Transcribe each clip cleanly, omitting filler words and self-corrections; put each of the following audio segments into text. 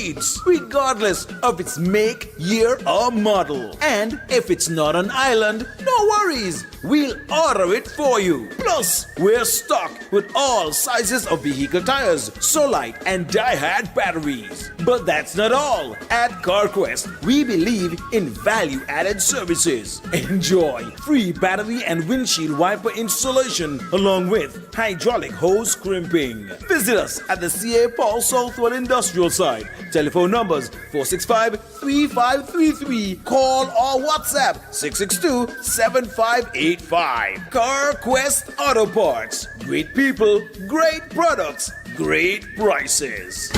beats, regardless of its make, year, or model. And if it's not an island, no worries, we'll order it for you. Plus, we're stocked with all sizes of vehicle tires, Solite, and die-hard batteries. But that's not all. At CarQuest, we believe in value-added services. Enjoy free battery and windshield wiper installation along with hydraulic hose crimping. Visit us at the CA Paul Southwell Industrial Site. Telephone numbers 465-3533. Call or WhatsApp 662-7585. CarQuest Auto Parts. Great people, great products, great prices.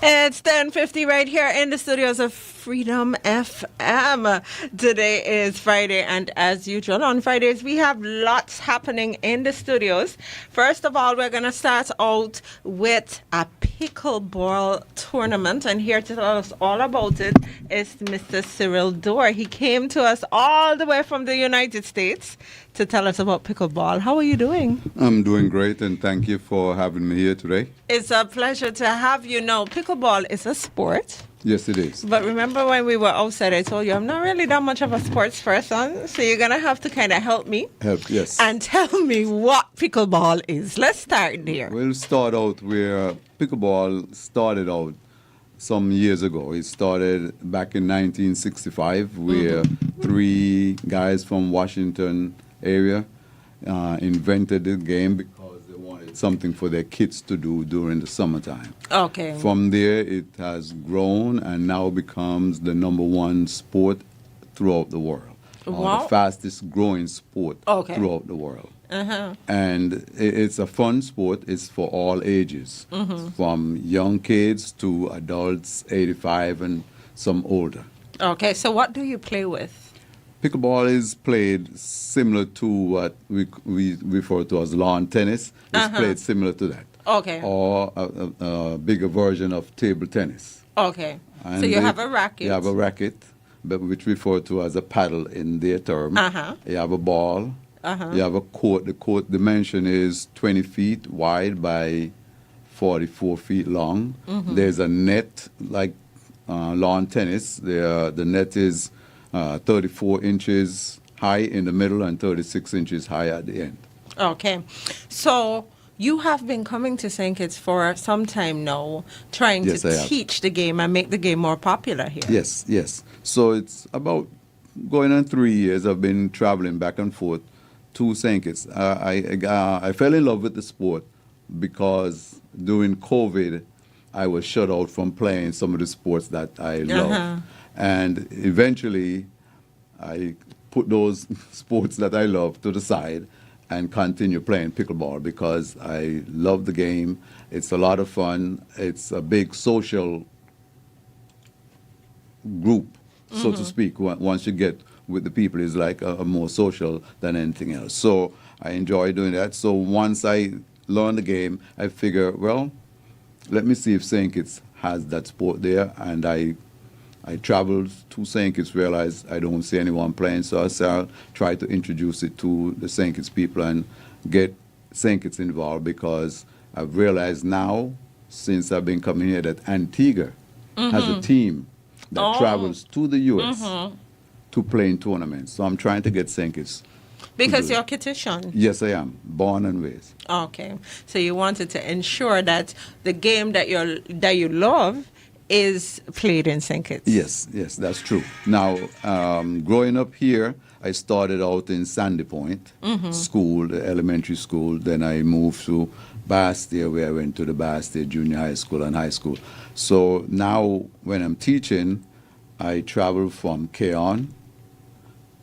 It's 10:50 right here in the studios of Freedom FM. Today is Friday, and as usual on Fridays we have lots happening in the studios. First of all, we're going to start out with a pickleball tournament, and here to tell us all about it is Mr. Cyril Dorr. He came to us all the way from the United States to tell us about pickleball. How are you doing? I'm doing great, and thank you for having me here today. It's a pleasure to have you. Now, pickleball is a sport. Yes, it is. But remember when we were outside, I told you I'm not really that much of a sports person, so you're going to have to kind of help me. Yes. And tell me what pickleball is. Let's start there. We'll start out where pickleball started out some years ago. It started back in 1965, where three guys from Washington area invented the game because they wanted something for their kids to do during the summertime. Okay. From there, it has grown and now becomes the number one sport throughout the world. Wow. The fastest growing sport throughout the world. And it's a fun sport. It's for all ages, from young kids to adults, 85 and some older. Okay, so what do you play with? Pickleball is played similar to what we refer to as lawn tennis. It's played similar to that. Okay. Or a bigger version of table tennis. Okay. And so you have a racket. You have a racket, but which referred to as a paddle in their term. You have a ball. You have a court. The court dimension is 20 feet wide by 44 feet long. There's a net like lawn tennis. The net is 34 inches high in the middle and 36 inches high at the end. Okay. So you have been coming to St. Kitts for some time now, trying to teach the game and make the game more popular here. Yes. So it's about going on 3 years. I've been traveling back and forth to St. Kitts. I fell in love with the sport because during COVID, I was shut out from playing some of the sports that I love. And eventually, I put those sports that I love to the side and continue playing pickleball because I love the game. It's a lot of fun. It's a big social group, so to speak. Once you get with the people, it's like a more social than anything else. So I enjoy doing that. So once I learn the game, I figure, well, let me see if St. Kitts has that sport there. And I traveled to St. Kitts, realized I don't see anyone playing, so I said I'll try to introduce it to the St. Kitts people and get St. Kitts involved because I've realized now, since I've been coming here, that Antigua has a team that travels to the U.S. to play in tournaments. So I'm trying to get St. Kitts. Because you're Kittitian? Yes, I am. Born and raised. Okay. So you wanted to ensure that the game that you love is played in St. Kitts. Yes, that's true. Now, growing up here, I started out in Sandy Point School, the elementary school. Then I moved to Bastia, where I went to the Bastia Junior High School and high school. So now, when I'm teaching, I travel from Keon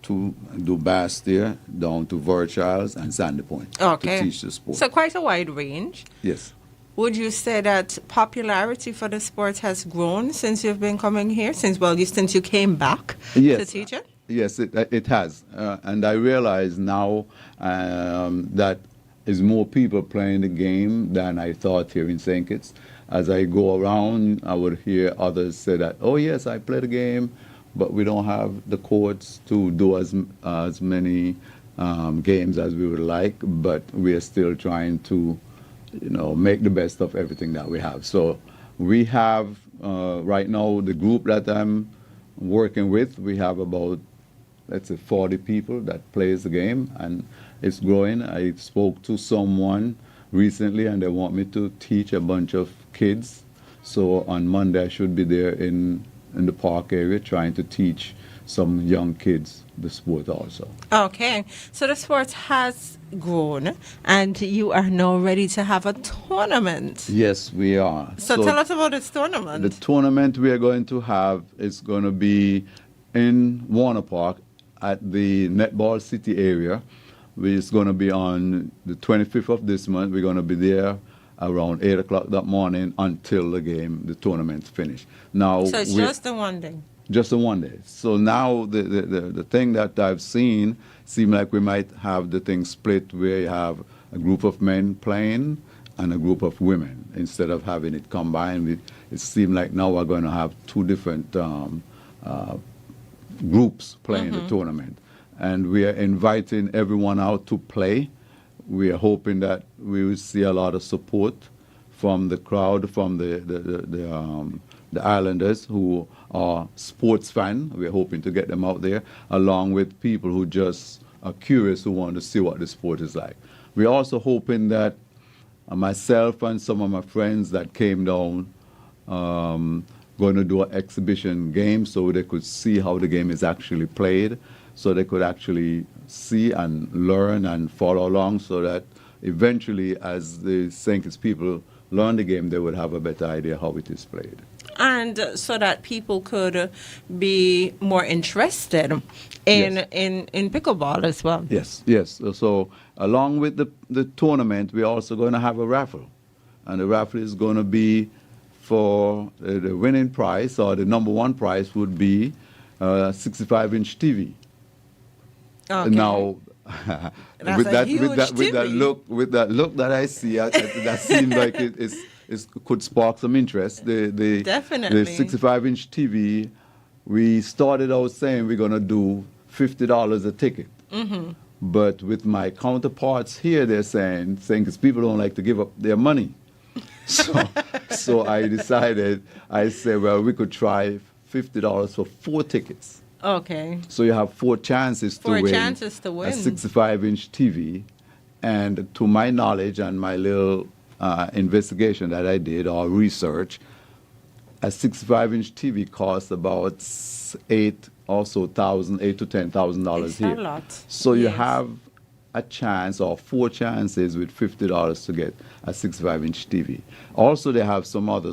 to do Bastia, down to Virchilds and Sandy Point to teach the sport. So quite a wide range. Yes. Would you say that popularity for the sport has grown since you've been coming here, since you came back to teach it? Yes, it has. And I realize now that is more people playing the game than I thought here in St. Kitts. As I go around, I would hear others say that, oh yes, I play the game, but we don't have the courts to do as many games as we would like, but we are still trying to, make the best of everything that we have. So we have, right now, the group that I'm working with, we have about, let's say, 40 people that plays the game, and it's growing. I spoke to someone recently, and they want me to teach a bunch of kids. So on Monday, I should be there in the park area trying to teach some young kids the sport also. Okay, so the sport has grown, and you are now ready to have a tournament. Yes, we are. So tell us about this tournament. The tournament we are going to have is going to be in Warner Park at the Netball City area. It's going to be on the 25th of this month. We're going to be there around 8 o'clock that morning until the tournament's finished. Now, so it's just a one day? Just a one day. So now the thing that I've seen seem like we might have the thing split where you have a group of men playing and a group of women. Instead of having it combined, it seems like now we're going to have two different groups playing the tournament. And we are inviting everyone out to play. We are hoping that we will see a lot of support from the crowd, from the Islanders who are sports fans. We're hoping to get them out there, along with people who just are curious, who want to see what the sport is like. We're also hoping that myself and some of my friends that came down going to do an exhibition game so they could see how the game is actually played, so they could actually see and learn and follow along, so that eventually, as the St. Kitts people learn the game, they would have a better idea how it is played. And so that people could be more interested in pickleball as well. Yes. So along with the tournament, we're also going to have a raffle. And the raffle is going to be for the winning prize, or the number one prize would be a 65-inch TV. Okay. Now, with that look that I see, that seems like it could spark some interest. Definitely. The 65-inch TV, we started out saying we're going to do $50 a ticket. Mm-hmm. But with my counterparts here, they're saying because people don't like to give up their money. So I decided, I said, well, we could try $50 for 4 tickets. Okay. So you have 4 chances to win a 65-inch TV. And to my knowledge and my little investigation that I did, or research, a 65-inch TV costs about $8,000 to $10,000 here. A lot. So you have a chance, or 4 chances with $50 to get a 65-inch TV. Also, they have some other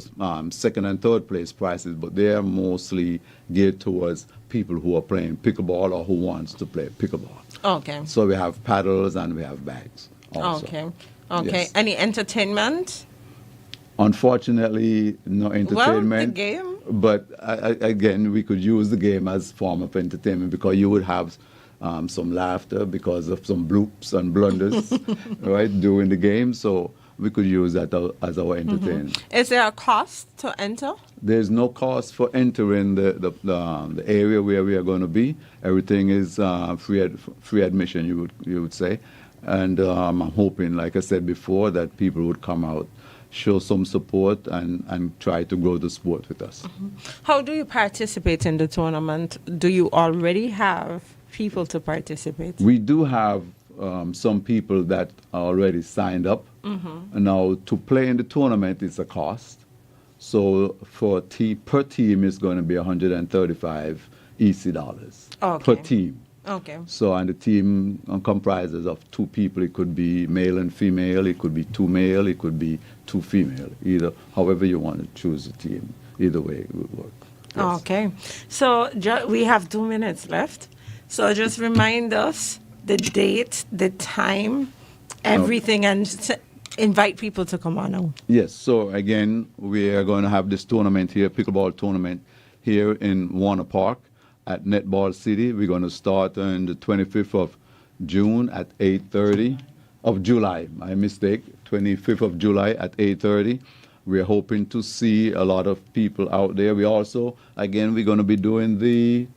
second and third place prizes, but they are mostly geared towards people who are playing pickleball or who wants to play pickleball. Okay. So we have paddles and we have bags also. Okay. Yes. Any entertainment? Unfortunately, no entertainment. Well, the game. But again, we could use the game as a form of entertainment, because you would have some laughter because of some bloops and blunders, right, during the game. So we could use that as our entertainment. Mm-hmm. Is there a cost to enter? There's no cost for entering the area where we are going to be. Everything is free admission, you would say. And I'm hoping, like I said before, that people would come out, show some support, and try to grow the sport with us. Mm-hmm. How do you participate in the tournament? Do you already have people to participate? We do have some people that are already signed up. Mm-hmm. Now, to play in the tournament, it's a cost. So per team, it's going to be $135 EC dollars per team. Okay. So, and the team comprises of 2 people. It could be male and female. It could be 2 male. It could be 2 female. Either, however you want to choose a team. Either way it would work. Yes. Okay. So we have 2 minutes left. So just remind us the date, the time, everything, and invite people to come on now. Yes. So again, we are going to have this tournament here, pickleball tournament, here in Warner Park at Netball City. We're going to start on the 25th of June at 8:30, of July. My mistake, 25th of July at 8:30. We're hoping to see a lot of people out there. We also, again, we're going to be doing the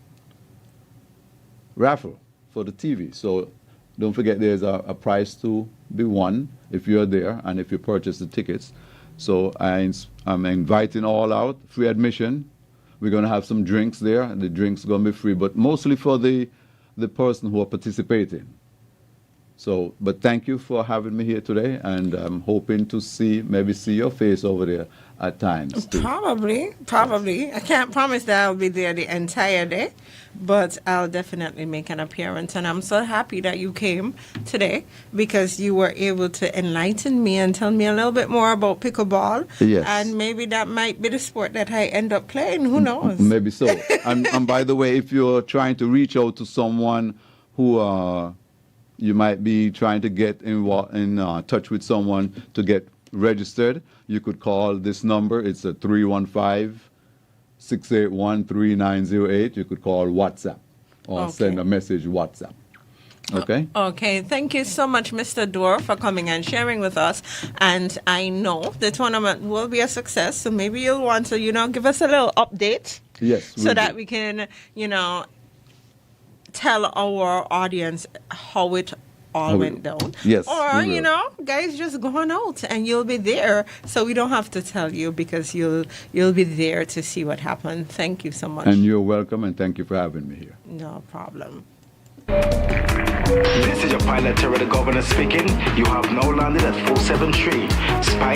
raffle for the TV. So don't forget there's a prize to be won if you're there and if you purchase the tickets. So I'm inviting all out, free admission. We're going to have some drinks there. The drinks are going to be free, but mostly for the person who are participating. So, but thank you for having me here today, and I'm hoping to maybe see your face over there at times too. Probably. I can't promise that I'll be there the entire day, but I'll definitely make an appearance. And I'm so happy that you came today because you were able to enlighten me and tell me a little bit more about pickleball. Yes. And maybe that might be the sport that I end up playing. Who knows? Maybe so. And by the way, if you're trying to reach out to someone who you might be trying to get in touch with someone to get registered, you could call this number. It's a 315-681-3908. You could call WhatsApp or send a message WhatsApp. Okay? Okay. Thank you so much, Mr. Dorr, for coming and sharing with us. And I know the tournament will be a success, so maybe you'll want to, give us a little update. Yes. So that we can, tell our audience how it all went down. Yes. Or, guys, just go on out and you'll be there. So we don't have to tell you because you'll be there to see what happened. Thank you so much. And you're welcome, and thank you for having me here. No problem. This is your pilot, Terra the Governor speaking. You have now landed at 473 Spice